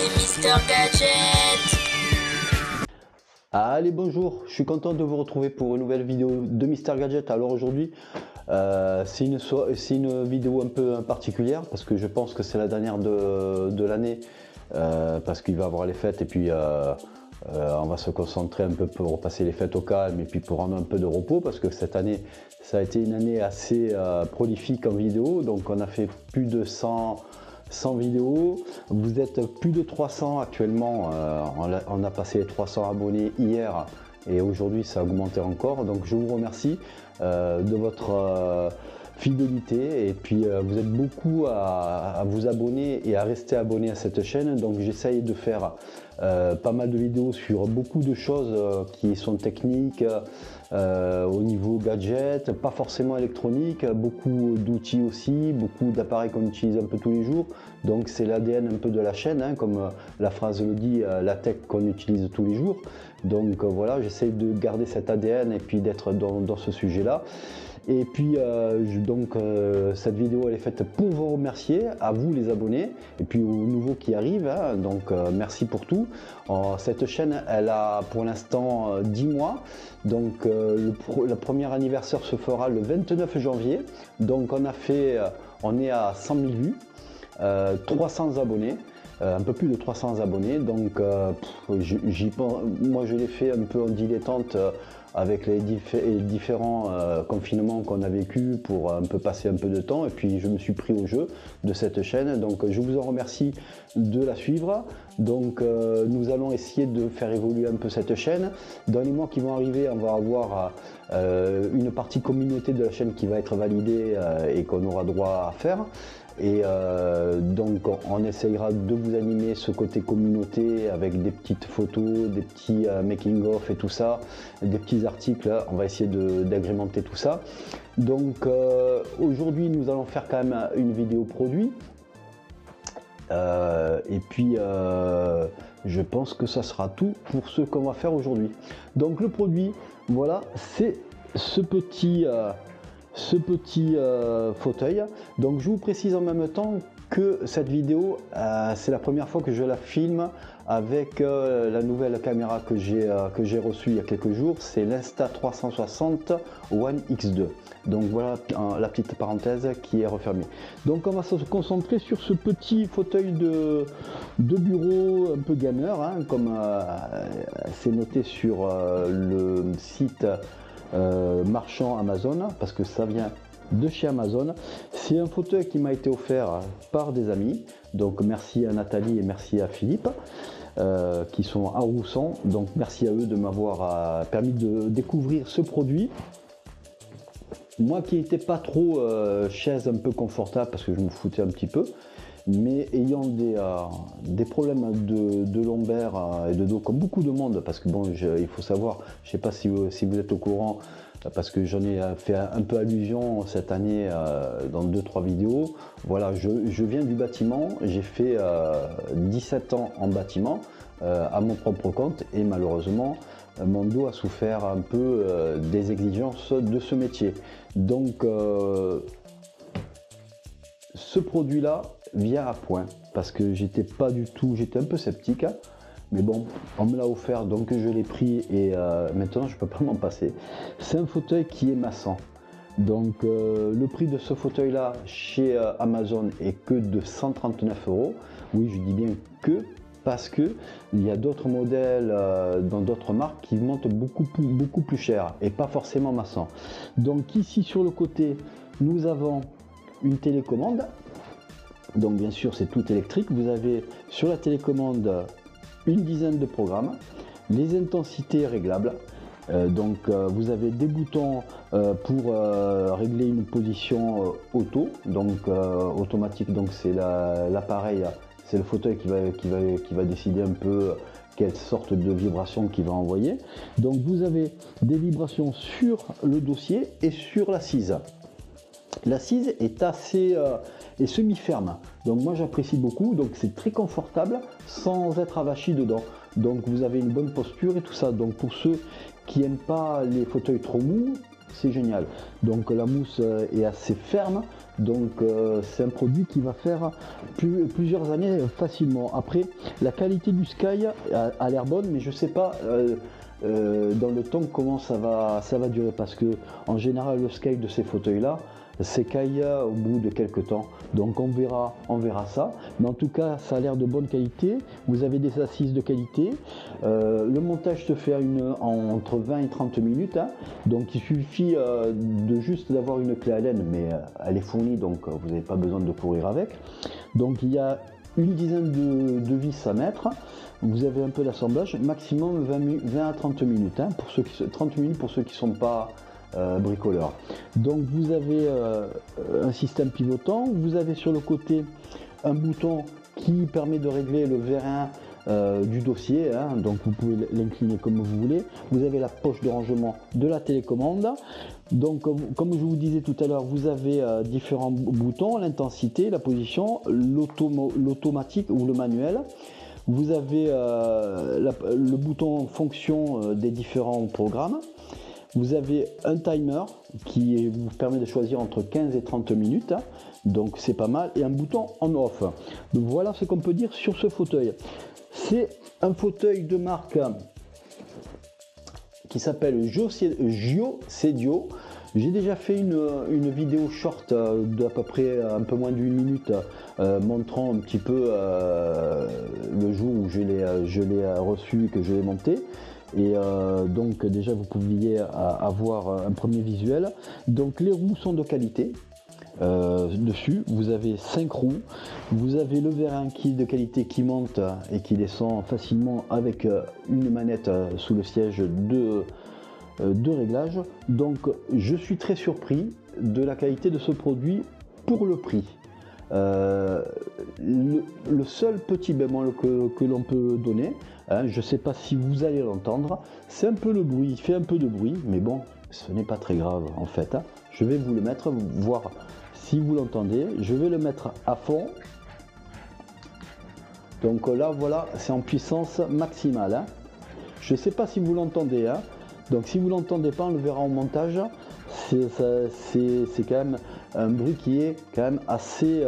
c'est Mister Gadget. Allez, bonjour, je suis content de vous retrouver pour une nouvelle vidéo de Mister Gadget. Alors aujourd'hui, c'est une vidéo un peu particulière parce que je pense que c'est la dernière de l'année, parce qu'il va y avoir les fêtes et puis on va se concentrer un peu pour passer les fêtes au calme et puis pour rendre un peu de repos, parce que cette année, ça a été une année assez prolifique en vidéo. Donc on a fait plus de 100 vidéos, vous êtes plus de 300 actuellement, on a passé les 300 abonnés hier et aujourd'hui ça a augmenté encore, donc je vous remercie de votre fidélité, et puis vous êtes beaucoup à vous abonner et à rester abonné à cette chaîne. Donc j'essaye de faire pas mal de vidéos sur beaucoup de choses qui sont techniques, au niveau gadget, pas forcément électronique, beaucoup d'outils aussi, beaucoup d'appareils qu'on utilise un peu tous les jours. Donc c'est l'ADN un peu de la chaîne, hein, comme la phrase le dit, la tech qu'on utilise tous les jours. Donc voilà, j'essaie de garder cet ADN et puis d'être dans ce sujet-là. Et puis cette vidéo elle est faite pour vous remercier, à vous les abonnés, et puis aux nouveaux qui arrivent, hein. Donc merci pour tout. Cette chaîne elle a pour l'instant 10 mois, donc le premier anniversaire se fera le 29 janvier. Donc on est à 100 000 vues, 300 abonnés. Un peu plus de 300 abonnés, donc moi je l'ai fait un peu en dilettante, avec les différents confinements qu'on a vécu, pour un peu passer un peu de temps, et puis je me suis pris au jeu de cette chaîne. Donc je vous en remercie de la suivre. Donc nous allons essayer de faire évoluer un peu cette chaîne. Dans les mois qui vont arriver, on va avoir une partie communauté de la chaîne qui va être validée et qu'on aura droit à faire. Et donc on essayera de vous animer ce côté communauté avec des petites photos, des petits making of et tout ça, des petits articles. On va essayer d'agrémenter tout ça. Donc aujourd'hui nous allons faire quand même une vidéo produit, et puis je pense que ça sera tout pour ce qu'on va faire aujourd'hui. Donc le produit, voilà, c'est ce petit fauteuil. Donc je vous précise en même temps que cette vidéo, c'est la première fois que je la filme avec la nouvelle caméra que j'ai reçue il y a quelques jours. C'est l'Insta360 One X2. Donc voilà la petite parenthèse qui est refermée. Donc on va se concentrer sur ce petit fauteuil de bureau un peu gamer, hein, comme c'est noté sur le site marchand Amazon, parce que ça vient de chez Amazon. C'est un fauteuil qui m'a été offert par des amis, donc merci à Nathalie et merci à Philippe, qui sont à Roussan. Donc merci à eux de m'avoir permis de découvrir ce produit. Moi qui n'étais pas trop chaise un peu confortable, parce que je me foutais un petit peu, mais ayant des problèmes de lombaire et de dos comme beaucoup de monde, parce que bon, il faut savoir, je ne sais pas si vous êtes au courant, parce que j'en ai fait un peu allusion cette année dans 2-3 vidéos. Voilà, je viens du bâtiment, j'ai fait 17 ans en bâtiment à mon propre compte, et malheureusement mon dos a souffert un peu des exigences de ce métier. Donc ce produit là vient à point, parce que j'étais un peu sceptique, hein, mais bon, on me l'a offert, donc je l'ai pris, et maintenant je peux pas m'en passer. C'est un fauteuil qui est massant. Donc le prix de ce fauteuil là chez Amazon est que de 139 €. Oui, je dis bien que, parce que il y a d'autres modèles dans d'autres marques qui montent beaucoup plus cher et pas forcément massant. Donc ici sur le côté, nous avons une télécommande. Donc bien sûr c'est tout électrique. Vous avez sur la télécommande une dizaine de programmes, les intensités réglables. Vous avez des boutons pour régler une position auto, donc automatique. Donc c'est l'appareil, c'est le fauteuil qui va décider un peu quelle sorte de vibration qu'il va envoyer. Donc vous avez des vibrations sur le dossier et sur l'assise. L'assise est assez semi-ferme, donc moi j'apprécie beaucoup. Donc c'est très confortable sans être avachi dedans. Donc vous avez une bonne posture et tout ça. Donc pour ceux qui n'aiment pas les fauteuils trop mous, c'est génial. Donc la mousse est assez ferme, donc c'est un produit qui va faire plusieurs années facilement. Après, la qualité du Sky a l'air bonne, mais je sais pas dans le temps comment ça va durer, parce que en général le Sky de ces fauteuils là s'écaille au bout de quelques temps, donc on verra ça, mais en tout cas ça a l'air de bonne qualité. Vous avez des assises de qualité, le montage se fait entre 20 et 30 minutes, hein. Donc il suffit de juste d'avoir une clé Allen, mais elle est fournie, donc vous n'avez pas besoin de courir avec. Donc il y a une dizaine de vis à mettre, vous avez un peu d'assemblage, maximum 20 à 30 minutes, hein, 30 minutes pour ceux qui ne sont pas bricoleurs. Donc vous avez un système pivotant, vous avez sur le côté un bouton qui permet de régler le vérin du dossier, hein, donc vous pouvez l'incliner comme vous voulez. Vous avez la poche de rangement de la télécommande. Donc comme je vous disais tout à l'heure, vous avez différents boutons, l'intensité, la position, l'automatique ou le manuel. Vous avez le bouton fonction des différents programmes. Vous avez un timer qui vous permet de choisir entre 15 et 30 minutes, hein, donc c'est pas mal, et un bouton on-off. Donc voilà ce qu'on peut dire sur ce fauteuil. C'est un fauteuil de marque qui s'appelle Gio Cedio. J'ai déjà fait une vidéo short d'à peu près un peu moins d'une minute montrant un petit peu le jour où je l'ai reçu et que je l'ai monté. Et donc déjà vous pouviez avoir un premier visuel. Donc les roues sont de qualité. Dessus vous avez 5 roues, vous avez le vérin qui est de qualité, qui monte et qui descend facilement avec une manette sous le siège de réglage. Donc je suis très surpris de la qualité de ce produit pour le prix. Le seul petit bémol que l'on peut donner, hein, je ne sais pas si vous allez l'entendre, c'est un peu le bruit, il fait un peu de bruit, mais bon, ce n'est pas très grave en fait, hein. Je vais vous le mettre, voir si vous l'entendez. Je vais le mettre à fond. Donc là voilà, c'est en puissance maximale, hein. Je ne sais pas si vous l'entendez, hein. Donc si vous l'entendez pas, on le verra en montage. C'est quand même un bruit qui est quand même assez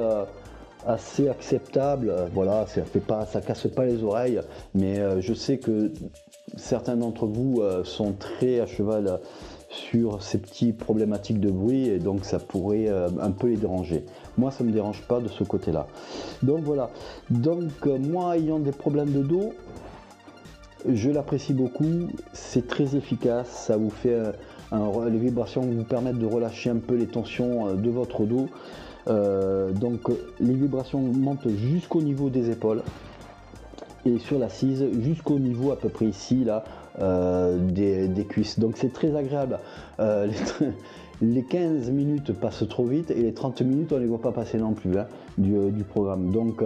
acceptable. Voilà, ça casse pas les oreilles, mais je sais que certains d'entre vous sont très à cheval sur ces petites problématiques de bruit, et donc ça pourrait un peu les déranger. Moi ça me dérange pas de ce côté là. Donc voilà, donc moi ayant des problèmes de dos, je l'apprécie beaucoup, c'est très efficace, ça vous fait les vibrations vous permettent de relâcher un peu les tensions de votre dos. Donc les vibrations montent jusqu'au niveau des épaules et sur l'assise jusqu'au niveau à peu près ici là des cuisses. Donc c'est très agréable. Les 15 minutes passent trop vite et les 30 minutes on ne les voit pas passer non plus, hein, du programme. Donc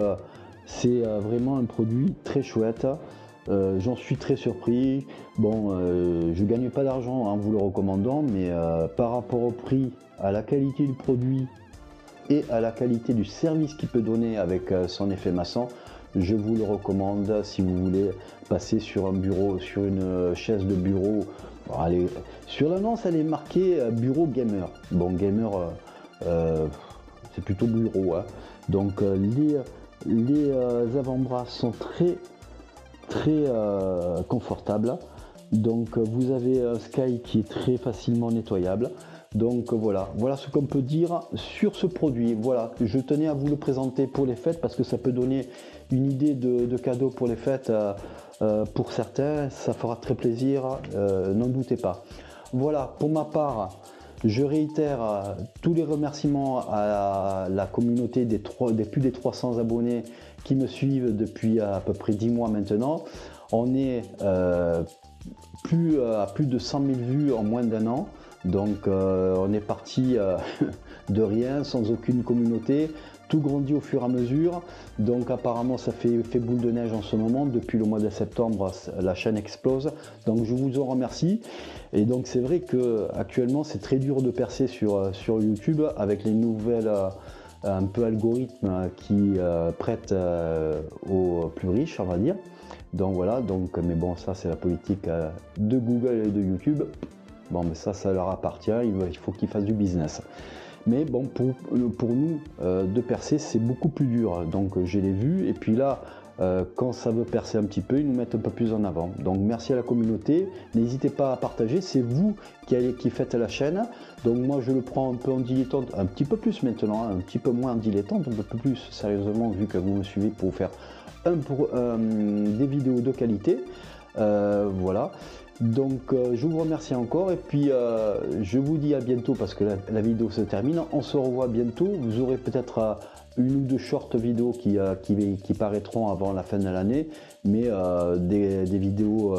c'est vraiment un produit très chouette. J'en suis très surpris. Bon, je gagne pas d'argent en vous le recommandant, mais par rapport au prix, à la qualité du produit et à la qualité du service qu'il peut donner avec son effet maçon, je vous le recommande si vous voulez passer sur un bureau, sur une chaise de bureau. Bon, allez, sur l'annonce elle est marquée bureau gamer. Bon, gamer c'est plutôt bureau, hein. Donc les avant-bras sont très confortables. Donc vous avez un Sky qui est très facilement nettoyable. Donc voilà ce qu'on peut dire sur ce produit. Voilà, je tenais à vous le présenter pour les fêtes parce que ça peut donner une idée de cadeau pour les fêtes. Pour certains, ça fera très plaisir, n'en doutez pas. Voilà, pour ma part, je réitère tous les remerciements à la communauté des plus des 300 abonnés qui me suivent depuis à peu près 10 mois maintenant. On est à plus de 100 000 vues en moins d'un an. Donc on est parti de rien, sans aucune communauté. Tout grandit au fur et à mesure. Donc apparemment ça fait boule de neige en ce moment. Depuis le mois de septembre, la chaîne explose. Donc je vous en remercie. Et donc c'est vrai que actuellement c'est très dur de percer sur YouTube avec les nouvelles un peu algorithmes qui prêtent aux plus riches, on va dire. Donc voilà, mais bon, ça c'est la politique de Google et de YouTube. Bon, mais ça leur appartient, il faut qu'ils fassent du business. Mais bon, pour nous, de percer, c'est beaucoup plus dur. Donc je l'ai vu, et puis là, quand ça veut percer un petit peu, ils nous mettent un peu plus en avant. Donc merci à la communauté, n'hésitez pas à partager, c'est vous qui faites la chaîne. Donc moi je le prends un peu en dilettante, un petit peu plus maintenant, un petit peu moins en dilettante, un peu plus sérieusement, vu que vous me suivez pour vous faire des vidéos de qualité. Voilà. Donc je vous remercie encore, et puis je vous dis à bientôt, parce que la vidéo se termine. On se revoit bientôt, vous aurez peut-être une ou deux short vidéos qui paraîtront avant la fin de l'année, mais des vidéos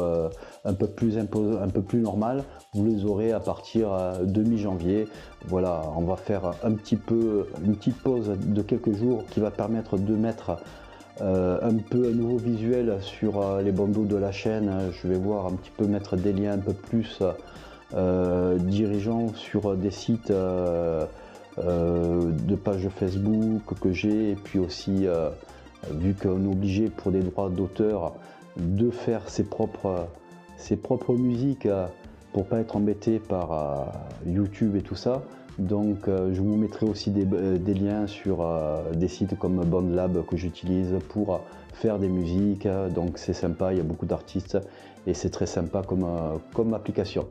un peu plus normales, vous les aurez à partir de mi-janvier. Voilà, on va faire une petite pause de quelques jours qui va permettre de mettre un peu un nouveau visuel sur les bandeaux de la chaîne. Je vais voir un petit peu mettre des liens un peu plus dirigeants sur des sites de pages Facebook que j'ai, et puis aussi vu qu'on est obligé pour des droits d'auteur de faire ses propres musiques pour pas être embêté par YouTube et tout ça. Donc je vous mettrai aussi des liens sur des sites comme BandLab que j'utilise pour faire des musiques. Donc c'est sympa, il y a beaucoup d'artistes et c'est très sympa comme application.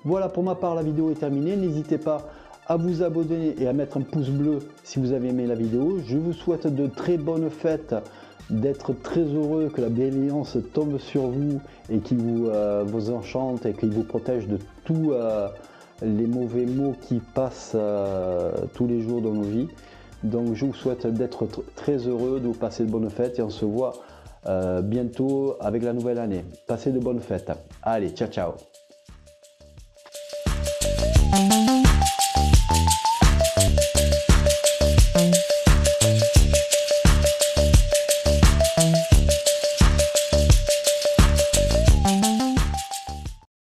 Voilà, pour ma part la vidéo est terminée. N'hésitez pas à vous abonner et à mettre un pouce bleu si vous avez aimé la vidéo. Je vous souhaite de très bonnes fêtes, d'être très heureux, que la bienveillance tombe sur vous et qui vous enchante et qui vous protège de tous les mauvais mots qui passent tous les jours dans nos vies. Donc je vous souhaite d'être très heureux, de vous passer de bonnes fêtes, et on se voit bientôt avec la nouvelle année. Passez de bonnes fêtes. Allez, ciao ciao.